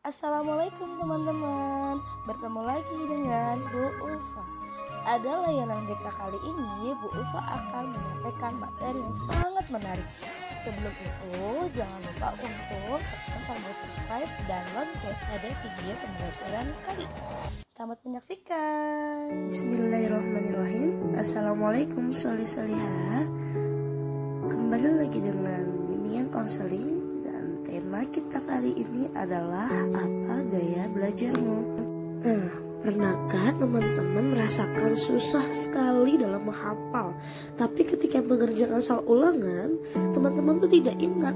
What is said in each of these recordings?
Assalamualaikum teman-teman, bertemu lagi dengan Bu Ulfa. Ada layanan BK kali ini, Bu Ulfa akan menyampaikan materi yang sangat menarik. Sebelum itu, jangan lupa untuk tekan tombol subscribe dan lonceng pada video pembelajaran kali ini. Selamat menyaksikan. Bismillahirrahmanirrahim. Assalamualaikum solih-solihah. Kembali lagi dengan bimbingan konseling. Tema kita kali ini adalah apa gaya belajarmu. Pernahkah teman-teman merasakan susah sekali dalam menghafal, tapi ketika mengerjakan soal ulangan, teman-teman tuh tidak ingat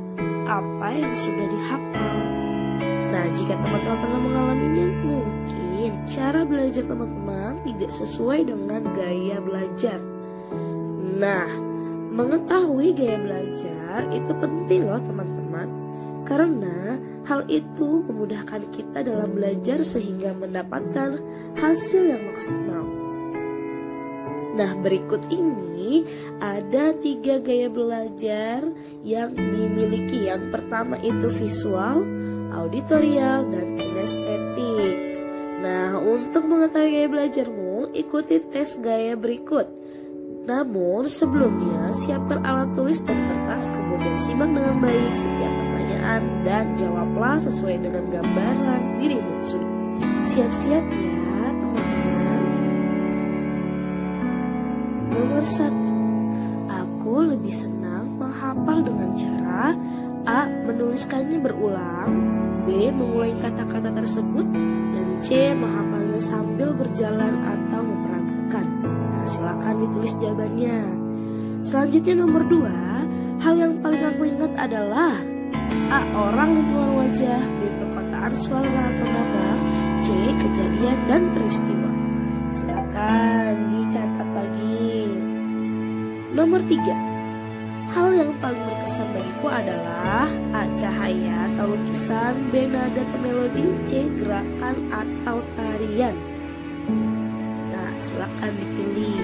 apa yang sudah dihafal. Nah, jika teman-teman pernah mengalaminya, mungkin cara belajar teman-teman tidak sesuai dengan gaya belajar. Nah, mengetahui gaya belajar itu penting loh teman-teman. Karena hal itu memudahkan kita dalam belajar sehingga mendapatkan hasil yang maksimal. Nah, berikut ini ada 3 gaya belajar yang dimiliki. Yang pertama itu visual, auditorial, dan kinestetik. Nah, untuk mengetahui gaya belajarmu, ikuti tes gaya berikut. Namun sebelumnya siapkan alat tulis dan kertas, kemudian simak dengan baik setiap pertanyaan dan jawablah sesuai dengan gambaran dirimu. Siap-siap ya teman-teman. Nomor 1, aku lebih senang menghafal dengan cara A. Menuliskannya berulang, B. Mengulangi kata-kata tersebut, dan C. Menghafalnya sambil berjalan atau memperagakan. Silakan ditulis jawabannya. Selanjutnya nomor 2, hal yang paling aku ingat adalah A. Orang, lingkungan, wajah, B. Perkataan, suara atau nama, C. Kejadian dan peristiwa. Silakan dicatat lagi. Nomor 3, hal yang paling berkesan bagiku adalah A. Cahaya atau lukisan, B. Nada atau melodi, C. Gerakan atau tarian. Silakan dipilih.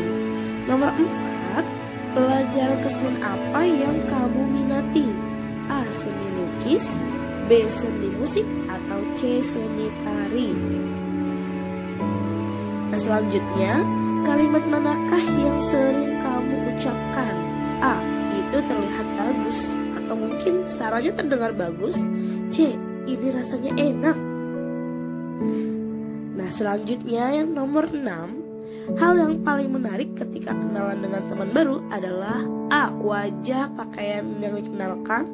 Nomor 4, pelajaran kesenian apa yang kamu minati? A. Seni lukis, B. Seni musik, atau C. Seni tari. Nah, selanjutnya, kalimat manakah yang sering kamu ucapkan? A. Itu terlihat bagus, atau mungkin suaranya terdengar bagus. C. Ini rasanya enak. Nah, selanjutnya yang nomor 6, hal yang paling menarik ketika kenalan dengan teman baru adalah A. Wajah, pakaian yang dikenalkan,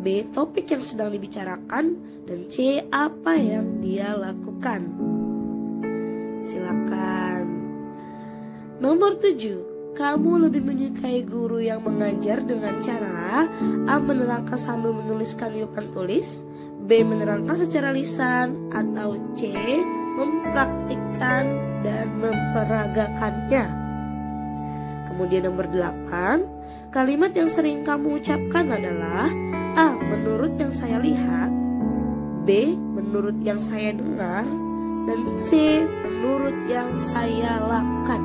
B. Topik yang sedang dibicarakan, dan C. Apa yang dia lakukan. Silakan. Nomor 7, kamu lebih menyukai guru yang mengajar dengan cara A. Menerangkan sambil menuliskan di papan tulis, B. Menerangkan secara lisan, atau C. Mempraktikkan dan memperagakannya. Kemudian nomor 8, kalimat yang sering kamu ucapkan adalah A. Menurut yang saya lihat, B. Menurut yang saya dengar, dan C. Menurut yang saya lakukan.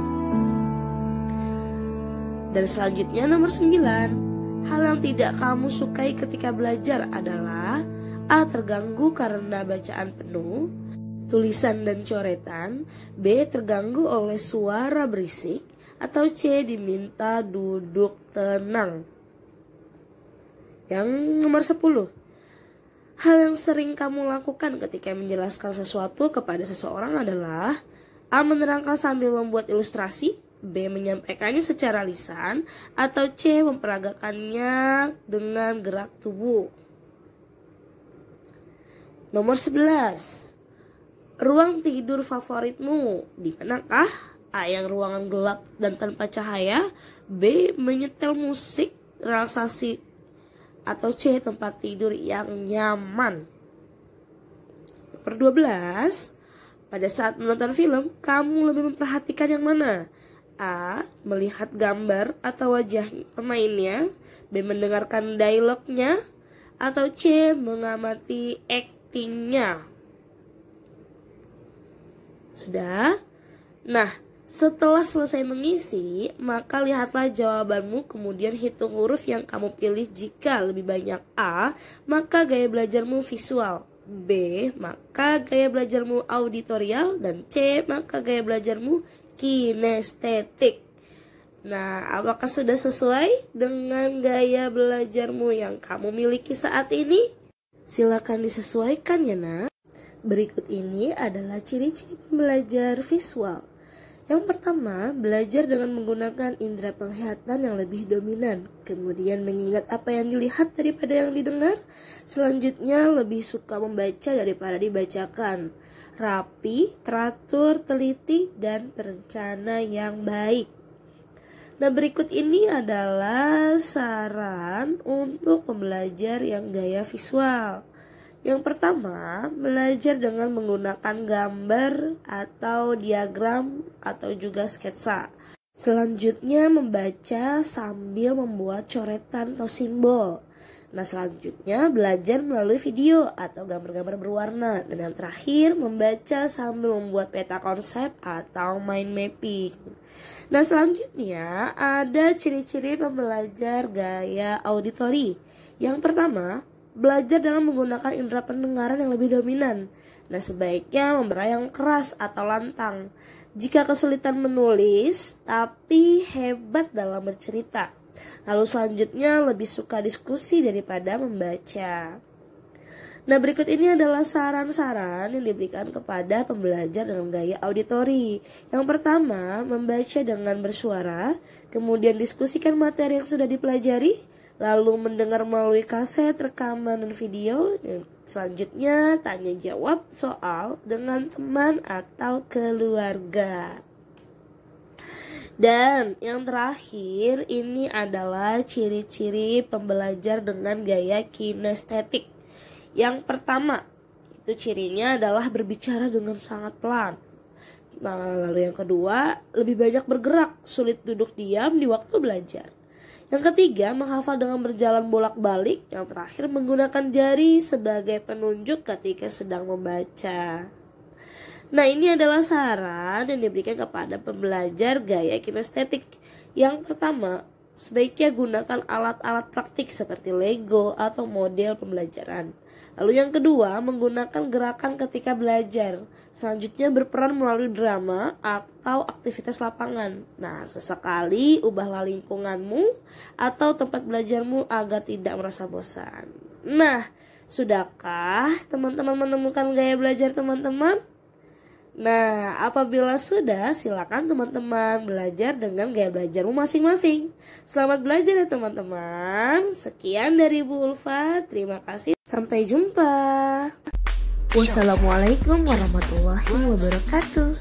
Dan selanjutnya nomor 9, hal yang tidak kamu sukai ketika belajar adalah A. Terganggu karena bacaan penuh, tulisan dan coretan, B. Terganggu oleh suara berisik, atau C. Diminta duduk tenang. Yang nomor 10, hal yang sering kamu lakukan ketika menjelaskan sesuatu kepada seseorang adalah A. Menerangkan sambil membuat ilustrasi, B. Menyampaikannya secara lisan, atau C. Memperagakannya dengan gerak tubuh. Nomor 11, ruang tidur favoritmu di manakah? A. Yang ruangan gelap dan tanpa cahaya, B. Menyetel musik relaksasi, atau C. Tempat tidur yang nyaman. Nomor 12, pada saat menonton film, kamu lebih memperhatikan yang mana? A. Melihat gambar atau wajah pemainnya, B. Mendengarkan dialognya, atau C. Mengamati aktingnya. Sudah? Nah, setelah selesai mengisi, maka lihatlah jawabanmu, kemudian hitung huruf yang kamu pilih. Jika lebih banyak A, maka gaya belajarmu visual, B. Maka gaya belajarmu auditorial. Dan C. Maka gaya belajarmu kinestetik. Nah, apakah sudah sesuai dengan gaya belajarmu yang kamu miliki saat ini? Silakan disesuaikan ya nak. Berikut ini adalah ciri-ciri pembelajar visual. Yang pertama, belajar dengan menggunakan indera penglihatan yang lebih dominan. Kemudian mengingat apa yang dilihat daripada yang didengar. Selanjutnya lebih suka membaca daripada dibacakan. Rapi, teratur, teliti, dan berencana yang baik. Nah, berikut ini adalah saran untuk pembelajar yang gaya visual. Yang pertama, belajar dengan menggunakan gambar atau diagram atau juga sketsa. Selanjutnya, membaca sambil membuat coretan atau simbol. Nah, selanjutnya belajar melalui video atau gambar-gambar berwarna. Dan yang terakhir, membaca sambil membuat peta konsep atau mind mapping. Nah, selanjutnya ada ciri-ciri pembelajar gaya auditori. Yang pertama, belajar dengan menggunakan indera pendengaran yang lebih dominan. Nah, sebaiknya memberi yang keras atau lantang. Jika kesulitan menulis, tapi hebat dalam bercerita. Lalu selanjutnya lebih suka diskusi daripada membaca. Nah, berikut ini adalah saran-saran yang diberikan kepada pembelajar dengan gaya auditori. Yang pertama, membaca dengan bersuara, kemudian diskusikan materi yang sudah dipelajari, lalu mendengar melalui kaset, rekaman, dan video. Selanjutnya, tanya jawab soal dengan teman atau keluarga. Dan yang terakhir, ini adalah ciri-ciri pembelajar dengan gaya kinestetik. Yang pertama, itu cirinya adalah berbicara dengan sangat pelan. Nah, lalu yang kedua, lebih banyak bergerak, sulit duduk diam di waktu belajar. Yang ketiga, menghafal dengan berjalan bolak-balik. Yang terakhir, menggunakan jari sebagai penunjuk ketika sedang membaca. Nah, ini adalah saran yang diberikan kepada pembelajar gaya kinestetik. Yang pertama, sebaiknya gunakan alat-alat praktik seperti Lego atau model pembelajaran. Lalu yang kedua, menggunakan gerakan ketika belajar. Selanjutnya, berperan melalui drama atau aktivitas lapangan. Nah, sesekali ubahlah lingkunganmu atau tempat belajarmu agar tidak merasa bosan. Nah, sudahkah teman-teman menemukan gaya belajar teman-teman? Nah, apabila sudah, silakan teman-teman belajar dengan gaya belajarmu masing-masing. Selamat belajar ya teman-teman. Sekian dari Bu Ulfa. Terima kasih. Sampai jumpa. Wassalamualaikum warahmatullahi wabarakatuh.